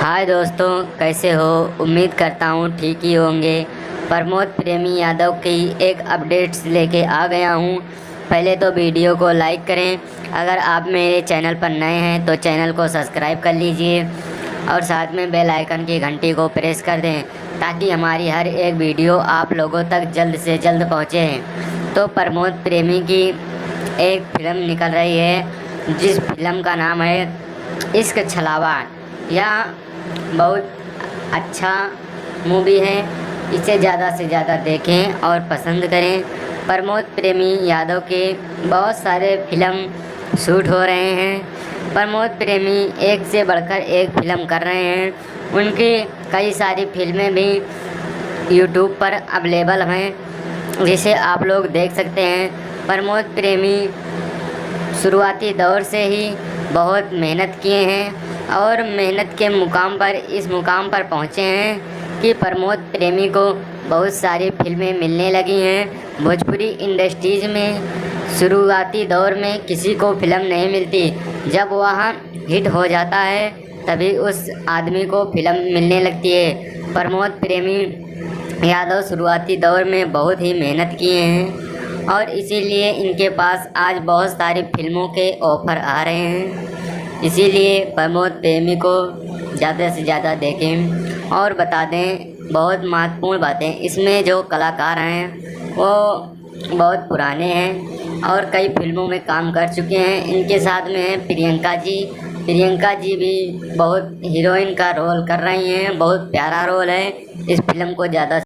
हाय दोस्तों, कैसे हो। उम्मीद करता हूँ ठीक ही होंगे। प्रमोद प्रेमी यादव की एक अपडेट्स लेके आ गया हूँ। पहले तो वीडियो को लाइक करें। अगर आप मेरे चैनल पर नए हैं तो चैनल को सब्सक्राइब कर लीजिए और साथ में बेल आइकन की घंटी को प्रेस कर दें ताकि हमारी हर एक वीडियो आप लोगों तक जल्द से जल्द पहुँचे। तो प्रमोद प्रेमी की एक फिल्म निकल रही है जिस फिल्म का नाम है इश्क छलावा। यह बहुत अच्छा मूवी है। इसे ज़्यादा से ज़्यादा देखें और पसंद करें। प्रमोद प्रेमी यादव के बहुत सारे फिल्म शूट हो रहे हैं। प्रमोद प्रेमी एक से बढ़कर एक फिल्म कर रहे हैं। उनकी कई सारी फिल्में भी यूट्यूब पर अवेलेबल हैं जिसे आप लोग देख सकते हैं। प्रमोद प्रेमी शुरुआती दौर से ही बहुत मेहनत किए हैं और मेहनत के मुकाम पर इस मुकाम पर पहुँचे हैं कि प्रमोद प्रेमी को बहुत सारी फिल्में मिलने लगी हैं। भोजपुरी इंडस्ट्रीज़ में शुरुआती दौर में किसी को फिल्म नहीं मिलती। जब वह हिट हो जाता है तभी उस आदमी को फिल्म मिलने लगती है। प्रमोद प्रेमी यादव शुरुआती दौर में बहुत ही मेहनत किए हैं और इसीलिए इनके पास आज बहुत सारी फिल्मों के ऑफ़र आ रहे हैं। इसीलिए प्रमोद प्रेमी को ज़्यादा से ज़्यादा देखें और बता दें बहुत महत्वपूर्ण बातें। इसमें जो कलाकार हैं वो बहुत पुराने हैं और कई फिल्मों में काम कर चुके हैं। इनके साथ में हैं प्रियंका जी भी बहुत हीरोइन का रोल कर रही हैं। बहुत प्यारा रोल है। इस फिल्म को ज़्यादा